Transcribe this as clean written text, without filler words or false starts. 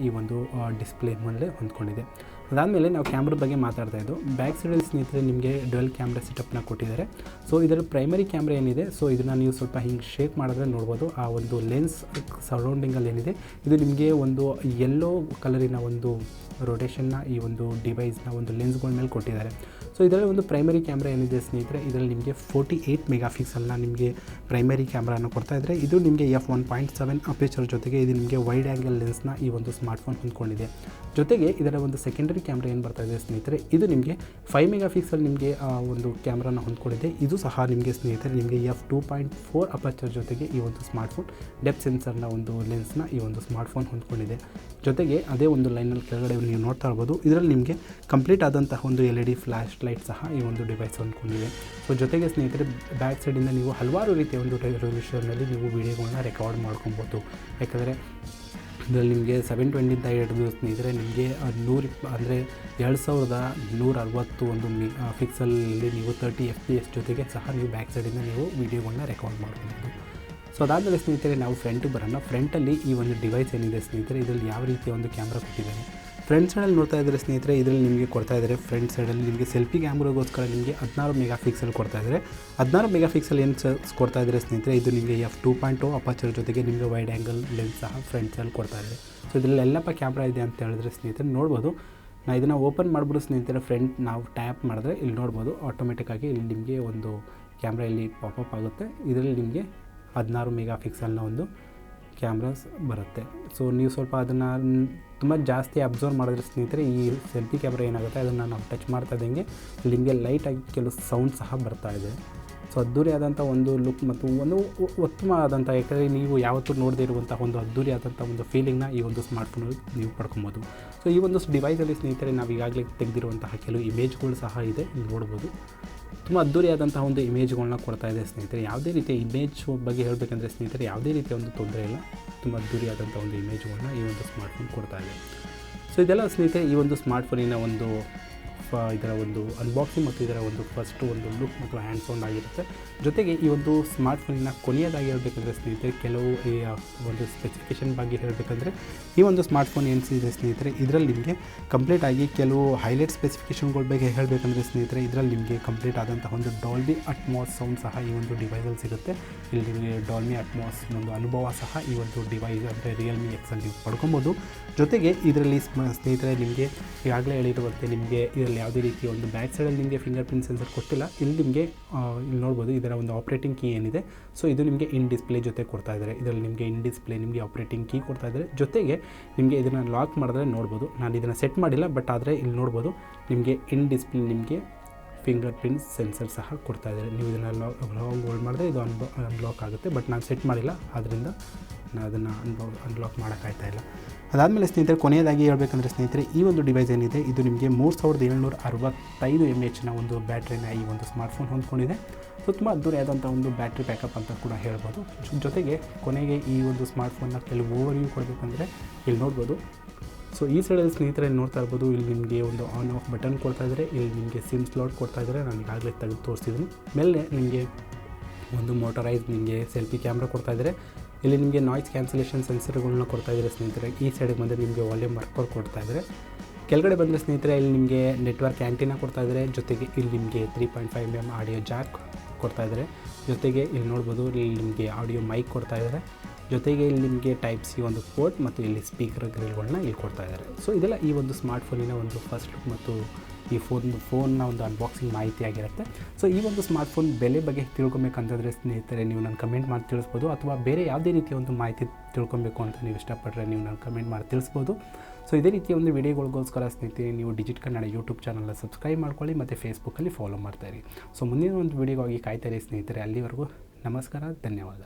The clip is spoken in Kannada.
ಈ ಒಂದು ಡಿಸ್ಪ್ಲೇ ಮೇಲೆ ಹೊಂದ್ಕೊಂಡಿದೆ. ಅದಾದಮೇಲೆ ನಾವು ಕ್ಯಾಮ್ರಾ ಬಗ್ಗೆ ಮಾತಾಡ್ತಾ ಇದ್ದು, ಬ್ಯಾಕ್ ಸೈಡಲ್ಲಿ ಸ್ನೇಹಿತರೆ ನಿಮಗೆ ಡ್ಯುಯಲ್ ಕ್ಯಾಮ್ರಾ ಸೆಟಪ್ನ ಕೊಟ್ಟಿದ್ದಾರೆ. ಸೊ ಇದರ ಪ್ರೈಮರಿ ಕ್ಯಾಮ್ರಾ ಏನಿದೆ, ಸೊ ಇದನ್ನು ನೀವು ಸ್ವಲ್ಪ ಹಿಂಗೆ ಶೇಕ್ ಮಾಡಿದ್ರೆ ನೋಡ್ಬೋದು. ಆ ಒಂದು ಲೆನ್ಸ್ ಸರೌಂಡಿಂಗಲ್ಲಿ ಏನಿದೆ, ಇದು ನಿಮಗೆ ಒಂದು ಯೆಲ್ಲೋ ಕಲರಿನ ಒಂದು ರೊಟೇಷನ್ನ ಈ ಒಂದು ಡಿವೈಸ್ನ ಒಂದು ಲೆನ್ಸ್ಗಳ ಮೇಲೆ ಕೊಟ್ಟಿದ್ದಾರೆ. ಸೊ ಇದರಲ್ಲಿ ಒಂದು ಪ್ರೈಮರಿ ಕ್ಯಾಮ್ರಾ ಏನಿದೆ ಸ್ನೇಹಿತರೆ, ಇದರಲ್ಲಿ ನಿಮಗೆ 48 ಮೆಗಾ ಪಿಕ್ಸೆಲ್ನ ನಿಮಗೆ ಪ್ರೈಮರಿ ಕ್ಯಾಮ್ರಾನ ಕೊಡ್ತಾ ಇದ್ದರೆ, ಇದು ನಿಮಗೆ f1.7 ಅಪೇಚರ್ ಜೊತೆಗೆ ಇದು ನಿಮಗೆ ವೈಡ್ ಆ್ಯಂಗಲ್ ಲೆನ್ಸ್ನ ಈ ಒಂದು ಸ್ಮಾರ್ಟ್ಫೋನ್ ಹೊಂದ್ಕೊಂಡಿದೆ. ಜೊತೆಗೆ ಇದರ ಒಂದು ಸೆಕೆಂಡರಿ ಕ್ಯಾಮ್ರಾ ಏನು ಬರ್ತಾ ಇದೆ ಸ್ನೇಹಿತರೆ, ಇದು ನಿಮಗೆ 5 ಮೆಗಾ ಪಿಕ್ಸೆಲ್ ನಿಮಗೆ ಒಂದು ಕ್ಯಾಮ್ರಾನ ಹೊಂದ್ಕೊಂಡಿದೆ. ಇದು ಸಹ ನಿಮಗೆ ಸ್ನೇಹಿತರೆ ನಿಮಗೆ f2.4 ಅಪೇಚರ್ ಜೊತೆಗೆ ಈ ಒಂದು ಸ್ಮಾರ್ಟ್ಫೋನ್ ಡೆಪ್ ಸೆನ್ಸರ್ನ ಒಂದು ಲೆನ್ಸ್ನ ಈ ಒಂದು ಸ್ಮಾರ್ಟ್ಫೋನ್ ಹೊಂದ್ಕೊಂಡಿದೆ. ಜೊತೆಗೆ ಅದೇ ಒಂದು ಲೈನಲ್ಲಿ ಕೆಳಗಡೆ ನೀವು ನೋಡ್ತಾ ಇರ್ಬೋದು, ಇದರಲ್ಲಿ ನಿಮಗೆ ಕಂಪ್ಲೀಟ್ ಆದಂತಹ ಒಂದು LED ಫ್ಲ್ಯಾಶ್ ಲೈಟ್ ಸಹ ಈ ಒಂದು ಡಿವೈಸ್ ಹೊಂದ್ಕೊಂಡಿದೆ. ಸೊ ಜೊತೆಗೆ ಸ್ನೇಹಿತರೆ ಬ್ಯಾಕ್ ಸೈಡಿಂದ ನೀವು ಹಲವಾರು ರೀತಿಯ ಒಂದು ರೆಸಲ್ಯೂಷನ್ನಲ್ಲಿ ನೀವು ವೀಡಿಯೋಗಳನ್ನ ರೆಕಾರ್ಡ್ ಮಾಡ್ಕೊಬೋದು. ಯಾಕಂದರೆ ಇದರಲ್ಲಿ ನಿಮಗೆ 720 ಹಿಡಿದು ಸ್ನೇಹಿತರೆ ನಿಮಗೆ 100 ಅಂದರೆ 2160 ಒಂದು ಪಿಕ್ಸಲಲ್ಲಿ ನೀವು 30 FPS ಜೊತೆಗೆ ಸಹ ನೀವು ಬ್ಯಾಕ್ ಸೈಡಿಂದ ನೀವು ವೀಡಿಯೋಗಳನ್ನ ರೆಕಾರ್ಡ್ ಮಾಡ್ಕೊಬೋದು. ಸೊ ಅದಾದಮೇಲೆ ಸ್ನೇಹಿತರೆ ನಾವು ಫ್ರಂಟಿಗೆ ಬರೋಣ. ಫ್ರಂಟಲ್ಲಿ ಈ ಒಂದು ಡಿವೈಸ್ ಏನಿದೆ ಸ್ನೇಹಿತರೆ, ಇದರಲ್ಲಿ ಯಾವ ರೀತಿಯ ಒಂದು ಕ್ಯಾಮ್ರಾ ಕೊಟ್ಟಿದ್ದಾರೆ. ಫ್ರಂಟ್ ಸೈಡಲ್ಲಿ ನೋಡ್ತಾ ಇದ್ದರೆ ಸ್ನೇಹಿತರೆ, ಇದರಲ್ಲಿ ನಿಮಗೆ ಕೊಡ್ತಾ ಇದ್ದಾರೆ ಫ್ರಂಟ್ ಸೈಡಲ್ಲಿ ನಿಮಗೆ ಸೆಲ್ಫಿ ಕ್ಯಾಮ್ರಾಗೋಸ್ಕರ ನಿಮಗೆ 16 ಮೆಗಾ ಪಿಕ್ಸೆಲ್ ಕೊಡ್ತಾ ಇದ್ದಾರೆ. 16 ಮೆಗಾ ಪಿಕ್ಸೆಲ್ ಏನು ಕೊಡ್ತಾ ಇದ್ದಾರೆ ಸ್ನೇಹಿತರೆ, ಇದು ನಿಮಗೆ f2.0 ಅಪರ್ಚರ್ ಜೊತೆಗೆ ನಿಮಗೆ ವೈಡ್ ಆ್ಯಂಗಲ್ ಲೆನ್ಸ್ ಸಹ ಫ್ರಂಟ್ ಸೈಡಲ್ಲಿ ಕೊಡ್ತಾ ಇದೆ. ಸೊ ಇದರಲ್ಲಿ ಎಲ್ಲಪ್ಪ ಕ್ಯಾಮ್ರಾ ಇದೆ ಅಂತ ಹೇಳಿದ್ರೆ ಸ್ನೇಹಿತರೆ ನೋಡ್ಬೋದು. ನಾನು ಇದನ್ನು ಓಪನ್ ಮಾಡಿಬಿಟ್ಟು ಸ್ನೇಹಿತರೆ ಫ್ರಂಟ್ ನಾವು ಟ್ಯಾಪ್ ಮಾಡಿದ್ರೆ ಇಲ್ಲಿ ನೋಡ್ಬೋದು, ಆಟೋಮೆಟಿಕ್ಕಾಗಿ ಇಲ್ಲಿ ನಿಮಗೆ ಒಂದು ಕ್ಯಾಮ್ರಾ ಇಲ್ಲಿ ಪಾಪಪ್ ಆಗುತ್ತೆ. ಇದರಲ್ಲಿ ನಿಮಗೆ 16 ಮೆಗಾ ಪಿಕ್ಸೆಲ್ನ ಒಂದು ಕ್ಯಾಮ್ರಾಸ್ ಬರುತ್ತೆ. ಸೊ ನೀವು ಸ್ವಲ್ಪ ಅದನ್ನು ತುಂಬ ಜಾಸ್ತಿ ಅಬ್ಸರ್ವ್ ಮಾಡಿದ್ರೆ ಸ್ನೇಹಿತರೆ, ಈ ಸೆಲ್ಫಿ ಕ್ಯಾಮ್ರಾ ಏನಾಗುತ್ತೆ ಅದನ್ನು ನಾವು ಟಚ್ ಮಾಡ್ತಾ ಇದ್ದಂಗೆ ನಿಮಗೆ ಲೈಟಾಗಿ ಕೆಲವು ಸೌಂಡ್ ಸಹ ಬರ್ತಾ ಇದೆ. ಸೊ ಅದ್ದೂರಿಯಾದಂಥ ಒಂದು ಲುಕ್ ಮತ್ತು ಒಂದು ಉತ್ತಮವಾದಂಥ, ಯಾಕಂದರೆ ನೀವು ಯಾವತ್ತೂ ನೋಡದೇ ಇರುವಂಥ ಒಂದು ಅದ್ದೂರಿಯಾದಂಥ ಒಂದು ಫೀಲಿಂಗ್ನ ಈ ಒಂದು ಸ್ಮಾರ್ಟ್ಫೋನಲ್ಲಿ ನೀವು ಪಡ್ಕೊಬೋದು. ಸೊ ಈ ಒಂದು ಡಿವೈಸಲ್ಲಿ ಸ್ನೇಹಿತರೆ ನಾವು ಈಗಾಗಲೇ ತೆಗೆದಿರುವಂತಹ ಕೆಲವು ಇಮೇಜ್ಗಳು ಸಹ ಇದೆ, ನೀವು ನೋಡ್ಬೋದು. ತುಂಬ ಅದ್ದೂರಿಯಾದಂತಹ ಒಂದು ಇಮೇಜ್ಗಳನ್ನ ಕೊಡ್ತಾ ಇದೆ ಸ್ನೇಹಿತರೆ. ಯಾವುದೇ ರೀತಿಯ ಇಮೇಜ್ ಬಗ್ಗೆ ಹೇಳಬೇಕಂದ್ರೆ ಸ್ನೇಹಿತರೆ ಯಾವುದೇ ರೀತಿಯ ಒಂದು ತೊಂದರೆ ಇಲ್ಲ, ತುಂಬ ಅದ್ದೂರಿಯಾದಂಥ ಒಂದು ಇಮೇಜ್ಗಳನ್ನ ಈ ಒಂದು ಸ್ಮಾರ್ಟ್ಫೋನ್ ಕೊಡ್ತಾ ಇದೆ. ಸೊ ಇದೆಲ್ಲ ಸ್ನೇಹಿತರೆ ಈ ಒಂದು ಸ್ಮಾರ್ಟ್ಫೋನಿನ ಒಂದು ಇದರ ಒಂದು ಅನ್ಬಾಕ್ಸಿಂಗ್ ಮತ್ತು ಇದರ ಒಂದು ಫಸ್ಟ್ ಒಂದು ಲುಕ್ ಮತ್ತು ಹ್ಯಾಂಡ್ ಸೌಂಡ್ ಆಗಿರುತ್ತೆ. ಜೊತೆಗೆ ಈ ಒಂದು ಸ್ಮಾರ್ಟ್ಫೋನಿನ ಕೊನೆಯದಾಗಿ ಹೇಳಬೇಕಂದ್ರೆ ಸ್ನೇಹಿತರೆ ಕೆಲವು ಈ ಒಂದು ಸ್ಪೆಸಿಫಿಕೇಷನ್ ಬಗ್ಗೆ ಹೇಳಬೇಕಂದ್ರೆ, ಈ ಒಂದು ಸ್ಮಾರ್ಟ್ಫೋನ್ ಏನಿದೆ ಸ್ನೇಹಿತರೆ, ಇದರಲ್ಲಿ ನಿಮಗೆ ಕಂಪ್ಲೀಟಾಗಿ ಕೆಲವು ಹೈಲೈಟ್ ಸ್ಪೆಸಿಫಿಕೇಷನ್ಗಳ ಬಗ್ಗೆ ಹೇಳಬೇಕಂದ್ರೆ ಸ್ನೇಹಿತರೆ, ಇದರಲ್ಲಿ ನಿಮಗೆ ಕಂಪ್ಲೀಟ್ ಆದಂಥ ಒಂದು ಡಾಲ್ಬಿ ಅಟ್ಮಾಸ್ ಸೌಂಡ್ ಸಹ ಈ ಒಂದು ಡಿವೈಸಲ್ಲಿ ಸಿಗುತ್ತೆ. ಇಲ್ಲಿ ನಿಮಗೆ ಡಾಲ್ಬಿ ಅಟ್ಮಾಸ್ ಒಂದು ಅನುಭವ ಸಹ ಈ ಒಂದು ಡಿವೈಸ್ ಅಂದರೆ Realme X ಅಲ್ಲಿ ನೀವು ಪಡ್ಕೊಬೋದು. ಜೊತೆಗೆ ಇದರಲ್ಲಿ ಸ್ನೇಹಿತರೆ ನಿಮಗೆ ಈಗಾಗಲೇ ಹೇಳಿರುವಂತೆ ನಿಮಗೆ ಇದರಲ್ಲಿ ಯಾವುದೇ ರೀತಿಯ ಒಂದು ಬ್ಯಾಕ್ ಸೈಡಲ್ಲಿ ನಿಮಗೆ ಫಿಂಗರ್ ಪ್ರಿಂಟ್ ಸೆನ್ಸರ್ ಕೊಟ್ಟಿಲ್ಲ. ಇಲ್ಲಿ ನಿಮಗೆ ಇಲ್ಲಿ ನೋಡ್ಬೋದು ಇದರ ಒಂದು ಆಪ್ರೇಟಿಂಗ್ ಕೀ ಏನಿದೆ, ಸೊ ಇದು ನಿಮಗೆ ಇನ್ ಡಿಸ್ಪ್ಲೇ ಜೊತೆ ಕೊಡ್ತಾ ಇದ್ದಾರೆ. ಇದರಲ್ಲಿ ನಿಮಗೆ ಇನ್ ಡಿಸ್ಪ್ಲೇ ನಿಮಗೆ ಆಪ್ರೇಟಿಂಗ್ ಕೀ ಕೊಡ್ತಾ ಇದ್ದಾರೆ. ಜೊತೆಗೆ ನಿಮಗೆ ಇದನ್ನು ಲಾಕ್ ಮಾಡಿದ್ರೆ ನೋಡ್ಬೋದು, ನಾನು ಇದನ್ನು ಸೆಟ್ ಮಾಡಿಲ್ಲ, ಬಟ್ ಆದರೆ ಇಲ್ಲಿ ನೋಡ್ಬೋದು ನಿಮಗೆ ಇನ್ ಡಿಸ್ಪ್ಲೇ ನಿಮಗೆ ಫಿಂಗರ್ ಪ್ರಿಂಟ್ ಸೆನ್ಸರ್ ಸಹ ಕೊಡ್ತಾ ಇದ್ದಾರೆ. ನೀವು ಇದನ್ನು ಹೋಲ್ಡ್ ಮಾಡಿದ್ರೆ ಇದು ಅನ್ಲಾಕ್ ಆಗುತ್ತೆ, ಬಟ್ ನಾನು ಸೆಟ್ ಮಾಡಿಲ್ಲ, ಆದ್ದರಿಂದ ನಾನು ಅದನ್ನು ಅನ್ಲಾಕ್ ಮಾಡೋಕ್ಕಾಗ್ತಾ ಇಲ್ಲ. ಅದಾದಮೇಲೆ ಸ್ನೇಹಿತರೆ ಕೊನೆಯದಾಗಿ ಹೇಳಬೇಕಂದ್ರೆ ಸ್ನೇಹಿತರೆ, ಈ ಒಂದು ಡಿವೈಸ್ ಏನಿದೆ ಇದು ನಿಮಗೆ 3765 mAhನ ಒಂದು ಬ್ಯಾಟ್ರಿನ ಈ ಒಂದು ಸ್ಮಾರ್ಟ್ಫೋನ್ ಹೊಂದ್ಕೊಂಡಿದೆ. ಸೊ ತುಂಬ ಅದ್ದೂರಿಯಾದಂಥ ಒಂದು ಬ್ಯಾಟ್ರಿ ಬ್ಯಾಕಪ್ ಅಂತ ಕೂಡ ಹೇಳ್ಬೋದು. ಜೊತೆಗೆ ಕೊನೆಗೆ ಈ ಒಂದು ಸ್ಮಾರ್ಟ್ಫೋನ್ನ ಕೆಲವು ಓವರ್ವ್ಯೂ ಕೊಡಬೇಕಂದ್ರೆ ಇಲ್ಲಿ ನೋಡ್ಬೋದು. ಸೊ ಈ ಸೈಡಲ್ಲಿ ಸ್ನೇಹಿತರೆ ನೋಡ್ತಾ ಇರ್ಬೋದು, ಇಲ್ಲಿ ನಿಮಗೆ ಒಂದು ಆನ್ ಆಫ್ ಬಟನ್ ಕೊಡ್ತಾ ಇದ್ದಾರೆ, ಇಲ್ಲಿ ನಿಮಗೆ ಸಿಮ್ ಸ್ಲಾಟ್ ಕೊಡ್ತಾ ಇದ್ದಾರೆ, ನಾನು ಈಗಾಗಲೇ ತೆಗೆದು ತೋರಿಸಿದ್ದೀನಿ. ಮೇಲೆ ನಿಮಗೆ ಒಂದು ಮೋಟರೈಸ್ ನಿಮಗೆ ಸೆಲ್ಫಿ ಕ್ಯಾಮ್ರಾ ಕೊಡ್ತಾ ಇದ್ದಾರೆ. ಇಲ್ಲಿ ನಿಮಗೆ ನಾಯ್ಸ್ ಕ್ಯಾನ್ಸಲೇಷನ್ ಸೆನ್ಸರ್ಗಳನ್ನ ಕೊಡ್ತಾ ಇದ್ದಾರೆ ಸ್ನೇಹಿತರೆ. ಈ ಸೈಡಿಗೆ ಬಂದರೆ ನಿಮಗೆ ವಾಲ್ಯೂಮ್ ಮಾರ್ಕರ್ ಕೊಡ್ತಾ ಇದ್ದಾರೆ. ಕೆಳಗಡೆ ಬಂದರೆ ಸ್ನೇಹಿತರೆ ಇಲ್ಲಿ ನಿಮಗೆ ನೆಟ್ವರ್ಕ್ ಆ್ಯಂಟಿನಾ ಕೊಡ್ತಾ ಇದ್ದಾರೆ. ಜೊತೆಗೆ ಇಲ್ಲಿ ನಿಮಗೆ 3.5 mm ಆಡಿಯೋ ಜಾಕ್ ಕೊಡ್ತಾ ಇದ್ದಾರೆ. ಜೊತೆಗೆ ಇಲ್ಲಿ ನೋಡ್ಬೋದು ಇಲ್ಲಿ ನಿಮಗೆ ಆಡಿಯೋ ಮೈಕ್ ಕೊಡ್ತಾ ಇದ್ದಾರೆ. ಜೊತೆಗೆ ಇಲ್ಲಿ ನಿಮಗೆ ಟೈಪ್ ಸಿ ಒಂದು ಪೋರ್ಟ್ ಮತ್ತು ಇಲ್ಲಿ ಸ್ಪೀಕರ್ ಗ್ರಿಲ್ಗಳನ್ನ ಇಲ್ಲಿ ಕೊಡ್ತಾ ಇದ್ದಾರೆ. ಸೊ ಇದೆಲ್ಲ ಈ ಒಂದು ಸ್ಮಾರ್ಟ್ಫೋನಿನ ಒಂದು ಫಸ್ಟ್ ಲುಕ್ ಮತ್ತು ಈ ಫೋನ್ನ ಒಂದು ಅನ್ಬಾಕ್ಸಿಂಗ್ ಮಾಹಿತಿ ಆಗಿರುತ್ತೆ. ಸೊ ಈ ಒಂದು ಸ್ಮಾರ್ಟ್ಫೋನ್ ಬೆಲೆ ಬಗ್ಗೆ ತಿಳ್ಕೊಬೇಕಂತಂದರೆ ಸ್ನೇಹಿತರೆ ನೀವು ನಾನು ಕಮೆಂಟ್ ಮಾಡಿ ತಿಳಿಸ್ಬೋದು, ಅಥವಾ ಬೇರೆ ಯಾವುದೇ ರೀತಿಯ ಒಂದು ಮಾಹಿತಿ ತಿಳ್ಕೊಬೇಕು ಅಂತ ನೀವು ಇಷ್ಟಪಟ್ಟರೆ ನೀವು ನಾನು ಕಮೆಂಟ್ ಮಾಡಿ ತಿಳಿಸ್ಬೋದು. ಸೊ ಇದೇ ರೀತಿಯ ಒಂದು ವಿಡಿಯೋಗಳಿಗೋಸ್ಕರ ಸ್ನೇಹಿತರೆ ನೀವು ಡಿಜಿಟ್ ಕನ್ನಡ ಯೂಟ್ಯೂಬ್ ಚಾನಲ್ನ ಸಬ್ಸ್ಕ್ರೈಬ್ ಮಾಡ್ಕೊಳ್ಳಿ ಮತ್ತು ಫೇಸ್ಬುಕ್ಕಲ್ಲಿ ಫಾಲೋ ಮಾಡ್ತಾಯಿರಿ. ಸೊ ಮುಂದಿನ ಒಂದು ವಿಡಿಯೋಗಾಗಿ ಕಾಯ್ತಾಯಿರಿ ಸ್ನೇಹಿತರೆ. ಅಲ್ಲಿವರೆಗೂ ನಮಸ್ಕಾರ, ಧನ್ಯವಾದ.